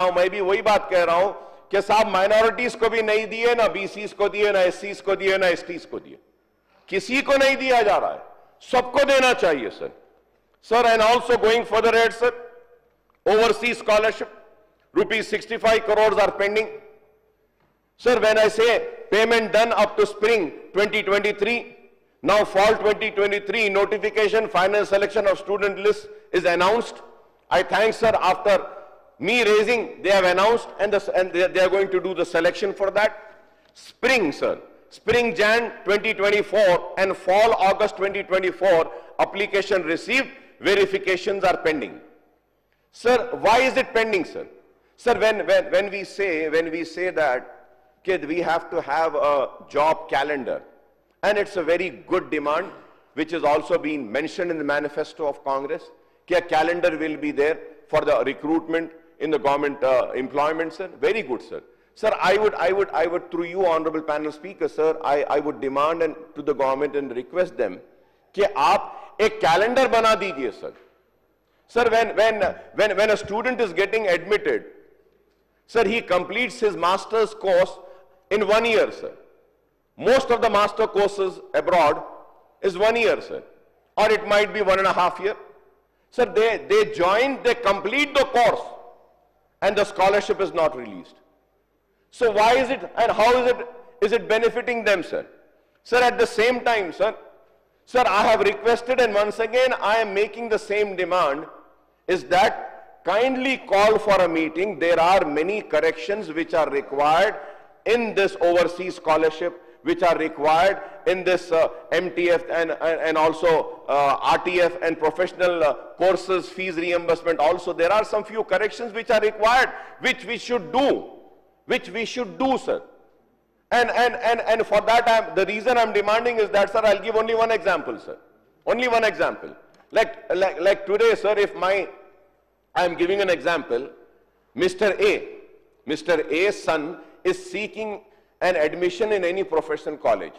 मैं भी वही बात कह रहा हूं कि साहब माइनॉरिटीज को भी नहीं दिए, ना बीसीस को दिए, ना एससीस को दिए, ना एसटीज को दिए, किसी को नहीं दिया जा रहा है, सबको देना चाहिए sir. Sir, and also going further ahead, sir, overseas scholarship, rupees 65 crores are pending. Sir, when I say payment done up to spring 2023, now fall 2023, notification, final selection of student list is announced. I thank sir, after me raising, they have announced and they are going to do the selection for that. Spring, sir, spring Jan 2024 and fall August 2024, application received, verifications are pending. Sir, why is it pending, sir? Sir, when we say that we have to have a job calendar, and it's a very good demand, which is also being mentioned in the manifesto of Congress, a calendar will be there for the recruitment in the government employment, sir. Very good, sir. Sir, I would through you, honorable panel speaker, sir, I would demand to the government and request them कि आप एक calendar बना दीजिए, sir. Sir, when a student is getting admitted, sir, he completes his master's course in 1 year, sir. Most of the master courses abroad is 1 year, sir, or it might be 1.5 years. Sir, they join, they complete the course, and the scholarship is not released. So why is it, and how is it benefiting them, sir? Sir, at the same time, sir, I have requested, and once again I am making the same demand, is that kindly call for a meeting. There are many corrections which are required in this overseas scholarship, which are required in this MTF and also RTF and professional courses, fees reimbursement also. There are some few corrections which are required, which we should do, sir. And for that, the reason I'm demanding is that, sir, I'll give only one example, sir. Only one example. Like today, sir, if I'm giving an example, Mr. A's son is seeking an admission in any professional college.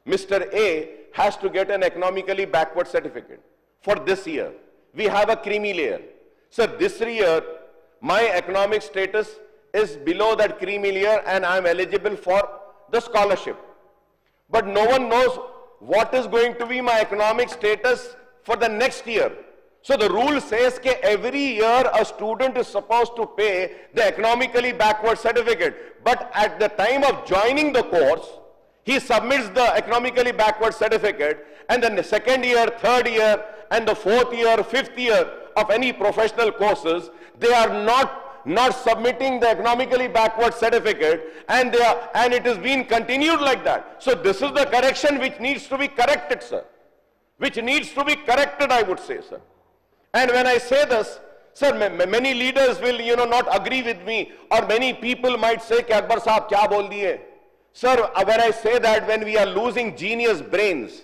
Mr. A has to get an economically backward certificate for this year. We have a creamy layer. Sir, this year, my economic status is below that creamy layer and I am eligible for the scholarship. But no one knows what is going to be my economic status for the next year. So the rule says that every year a student is supposed to pay the economically backward certificate. But at the time of joining the course, he submits the economically backward certificate, and then the second year, third year, and the fourth year, fifth year of any professional courses, they are not submitting the economically backward certificate, and it is being continued like that. So this is the correction which needs to be corrected, sir. Which needs to be corrected, I would say, sir. And when I say this, sir, many leaders will, not agree with me, or many people might say, "Ki Akbar Sahab kya bol diye?" Sir, when I say that, when we are losing genius brains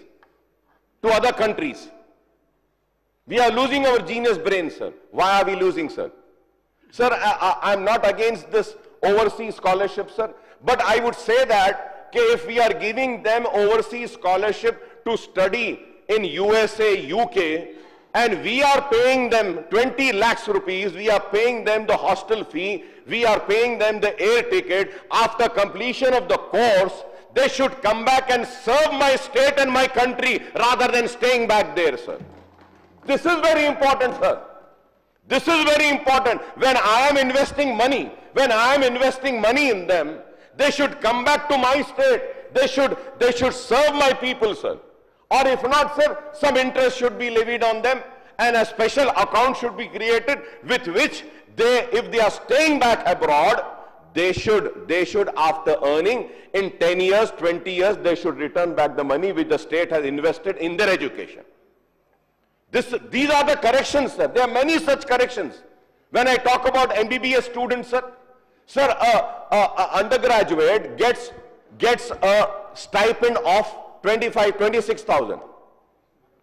to other countries, we are losing our genius brains, sir. Why are we losing, sir? Sir, I'm not against this overseas scholarship, sir, but I would say that if we are giving them overseas scholarship to study in USA, UK, and we are paying them 20 lakhs rupees, we are paying them the hostel fee, we are paying them the air ticket. After completion of the course, they should come back and serve my state and my country rather than staying back there, sir. This is very important, sir. This is very important. When I am investing money, in them, they should come back to my state. They should serve my people, sir. Or if not, sir, some interest should be levied on them, and a special account should be created with which if they are staying back abroad, they should after earning in 10 years, 20 years, they should return back the money which the state has invested in their education. These are the corrections, sir. There are many such corrections. When I talk about MBBS students, sir, undergraduate gets a stipend of 26,000.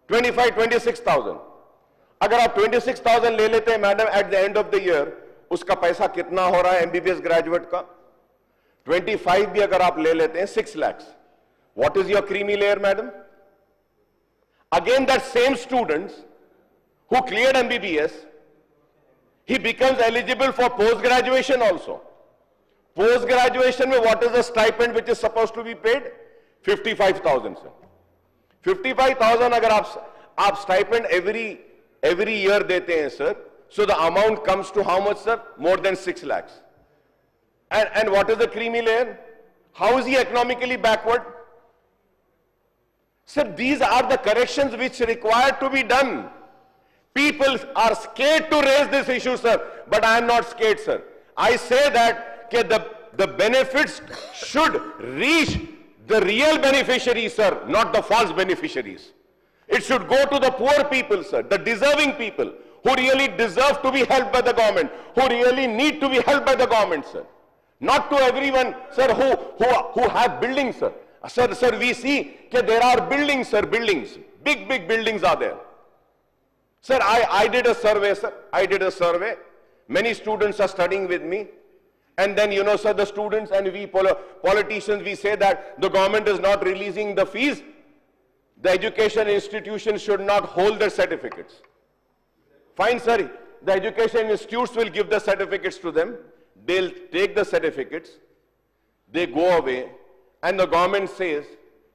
26,000. अगर आप 26,000 ले लेते हैं madam at the end of the year, उसका पैसा कितना हो रहा है एमबीबीएस ग्रेजुएट का? 25 भी अगर आप ले लेते हैं 6 lakhs. What is your creamy layer, madam? Again, that same students who cleared MBBS, he becomes eligible for post-graduation also. Post-graduation, what is the stipend which is supposed to be paid? 55,000, sir. 55,000 अगर आप stipend every year देते हैं, sir. So the amount comes to how much, sir? More than 6 lakhs. And what is the creamy layer? How is he economically backward? Sir, these are the corrections which require to be done. People are scared to raise this issue, sir. But I am not scared, sir. I say that the benefits should reach the real beneficiaries, sir, not the false beneficiaries. It should go to the poor people, sir, the deserving people who really deserve to be helped by the government, who really need to be helped by the government, sir. Not to everyone, sir, who have buildings, sir. Sir, we see that there are buildings, sir, buildings. Big buildings are there. Sir, I did a survey, sir. I did a survey. Many students are studying with me. And then, you know, sir, the students and we politicians, we say that the government is not releasing the fees. The education institutions should not hold their certificates. Fine, sir. The education institutes will give the certificates to them. They'll take the certificates. They go away. And the government says,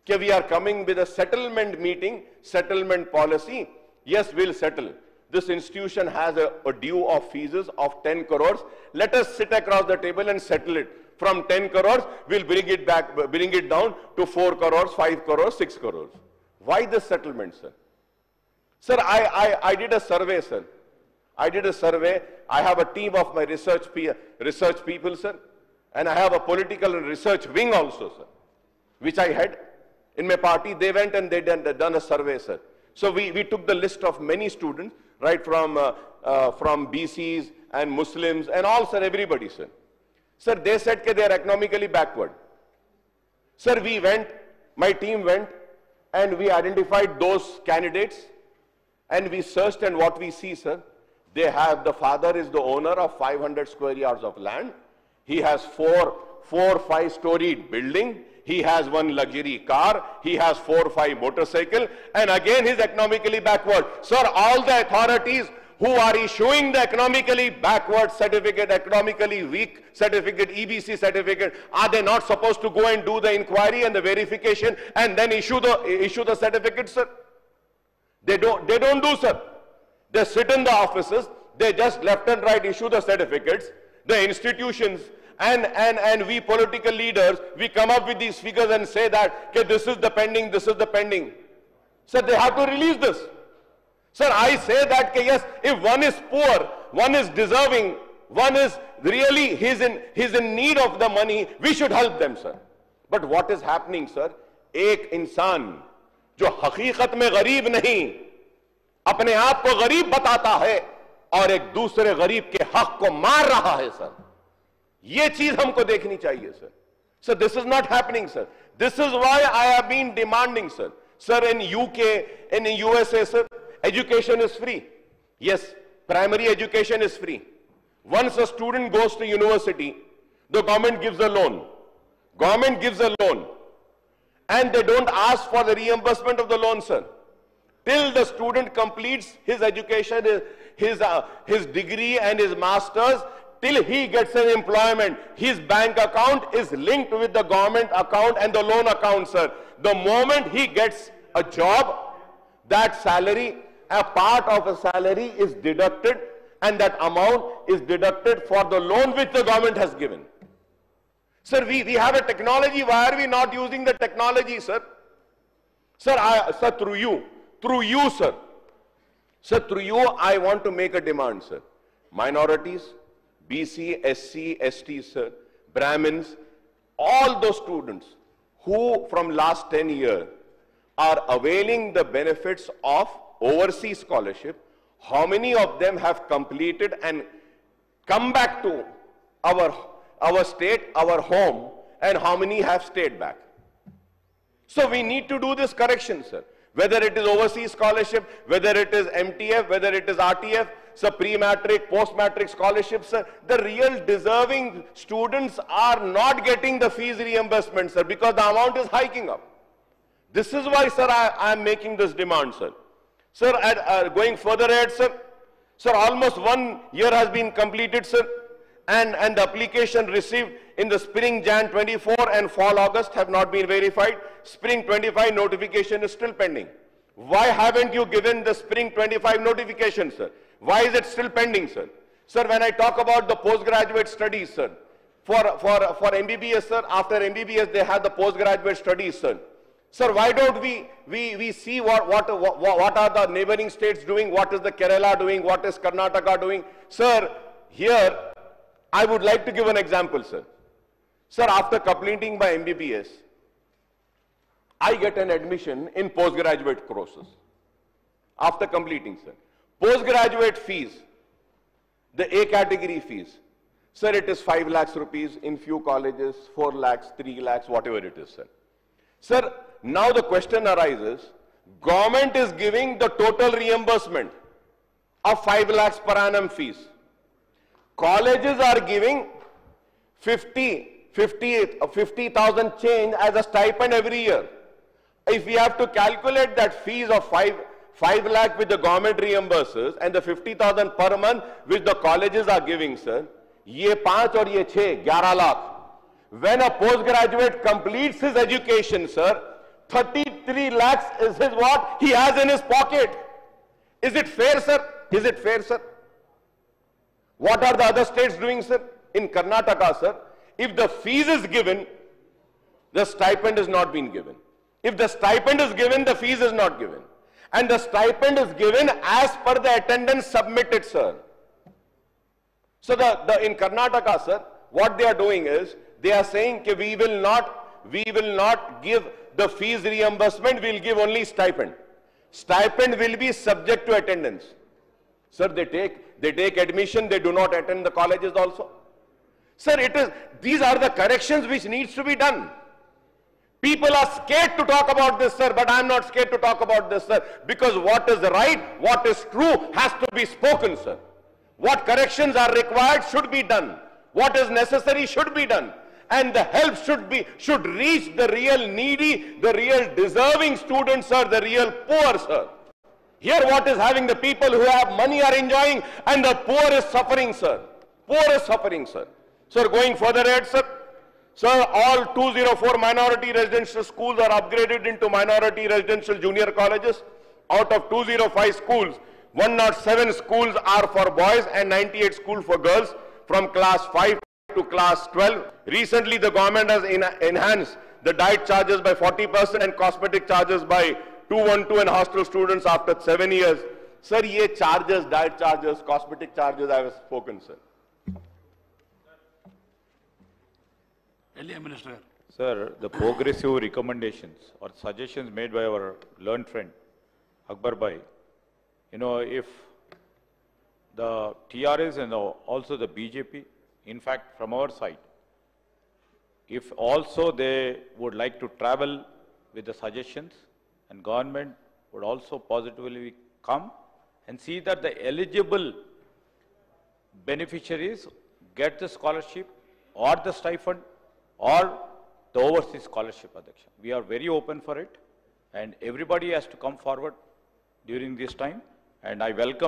okay, we are coming with a settlement meeting, settlement policy. Yes, we'll settle. This institution has a due of fees of 10 crores. Let us sit across the table and settle it. From 10 crores, we'll bring it down to 4 crores, 5 crores, 6 crores. Why this settlement, sir? Sir, I did a survey, sir. I did a survey. I have a team of my research people, sir. And I have a political and research wing also, sir, which I had in my party. They went and they done a survey, sir. So we took the list of many students, right, from BCs and Muslims and all, sir, everybody, sir. Sir, they said that they are economically backward. Sir, we went, my team went, and we identified those candidates, and we searched, and what we see, sir, they have, the father is the owner of 500 square yards of land. He has four 5-storied building. He has one luxury car. He has 4 or 5 motorcycles. And again, he's economically backward. Sir, all the authorities who are issuing the economically backward certificate, economically weak certificate, EBC certificate, are they not supposed to go and do the inquiry and the verification and then issue the certificate, sir? They don't do, sir. They sit in the offices. They just left and right issue the certificates. The institutions and we political leaders, we come up with these figures and say that, okay, this is the pending, this is the pending. Sir, they have to release this. Sir, I say that, okay, yes, if one is poor, one is deserving, one is really, he's in need of the money, we should help them, sir. But what is happening, sir? एक इंसान जो हकीकत में गरीब नहीं, अपने आप को गरीब बताता है और एक दूसरे गरीब के हक को मार रहा है, सर. ये चीज हमको देखनी चाहिए, sir. So this is not happening, sir. This is why I have been demanding, sir. Sir, in UK, in USA, sir, education is free. Yes, primary education is free. Once a student goes to university, the government gives a loan. Government gives a loan. And they don't ask for the reimbursement of the loan, sir. Till the student completes his education, his degree and his master's, till he gets an employment, his bank account is linked with the government account and the loan account, sir. The moment he gets a job, that salary, a part of a salary is deducted, and that amount is deducted for the loan which the government has given. Sir, we have a technology. Why are we not using the technology, sir? Sir, sir, through you, sir. Sir, through you, I want to make a demand, sir. Minorities, BC, SC, ST, sir, Brahmins, all those students who from last 10 years are availing the benefits of overseas scholarship, how many of them have completed and come back to our state, our home, and how many have stayed back? So we need to do this correction, sir. Whether it is overseas scholarship, whether it is MTF, whether it is RTF, sir, pre-matric, post-matric scholarships, sir, the real deserving students are not getting the fees reimbursement, sir, because the amount is hiking up. This is why, sir, I am making this demand, sir. Sir, going further ahead, sir, Sir, almost 1 year has been completed, sir, and the application received in the spring Jan 24 and fall August have not been verified. Spring 25 notification is still pending. Why haven't you given the spring 25 notification, sir? Why is it still pending, sir? Sir, when I talk about the postgraduate studies, sir, for MBBS, sir, after MBBS they have the postgraduate studies, sir. Sir, why don't we see what are the neighboring states doing, what is the Kerala doing, what is Karnataka doing? Sir, here I would like to give an example, sir. Sir, after completing my MBBS, I get an admission in postgraduate courses. After completing, sir. Postgraduate fees, the A category fees. Sir, it is 5 lakhs rupees in few colleges, 4 lakhs, 3 lakhs, whatever it is, sir. Sir, now the question arises, government is giving the total reimbursement of 5 lakhs per annum fees. Colleges are giving 50,000 change as a stipend every year. If we have to calculate that fees of 5 lakh which the government reimburses and the 50,000 per month which the colleges are giving, sir, ye 5 or ye 6, 11 lakh. When a postgraduate completes his education, sir, 33 lakhs is his what he has in his pocket. Is it fair, sir? Is it fair, sir? What are the other states doing, sir? In Karnataka, sir, if the fees is given, the stipend is not being given. If the stipend is given, the fees is not given. And the stipend is given as per the attendance submitted, sir. So in Karnataka, sir, what they are doing is, they are saying that we will not give the fees reimbursement, we will give only stipend. Stipend will be subject to attendance. Sir, they take admission, they do not attend the colleges also. Sir, these are the corrections which needs to be done. People are scared to talk about this, sir, but I am not scared to talk about this, sir, because what is right, what is true has to be spoken, sir. What corrections are required should be done. What is necessary should be done. And the help should reach the real needy, the real deserving students, sir, the real poor, sir. Here what is having the people who have money are enjoying and the poor is suffering, sir. Poor is suffering, sir. Sir, going further ahead, sir. Sir, all 204 minority residential schools are upgraded into minority residential junior colleges. Out of 205 schools, 107 schools are for boys and 98 schools for girls from class 5 to class 12. Recently, the government has enhanced the diet charges by 40% and cosmetic charges by 212 and hostel students after 7 years. Sir, ye charges, diet charges, cosmetic charges, I have spoken, sir. Minister. Sir, the progressive recommendations or suggestions made by our learned friend, Akbar Bhai, if the TRS and also the BJP, in fact, from our side, if also they would like to travel with the suggestions, and government would also positively come and see that the eligible beneficiaries get the scholarship or the stipend or the overseas scholarship, Adhyaksha. We are very open for it, and everybody has to come forward during this time, and I welcome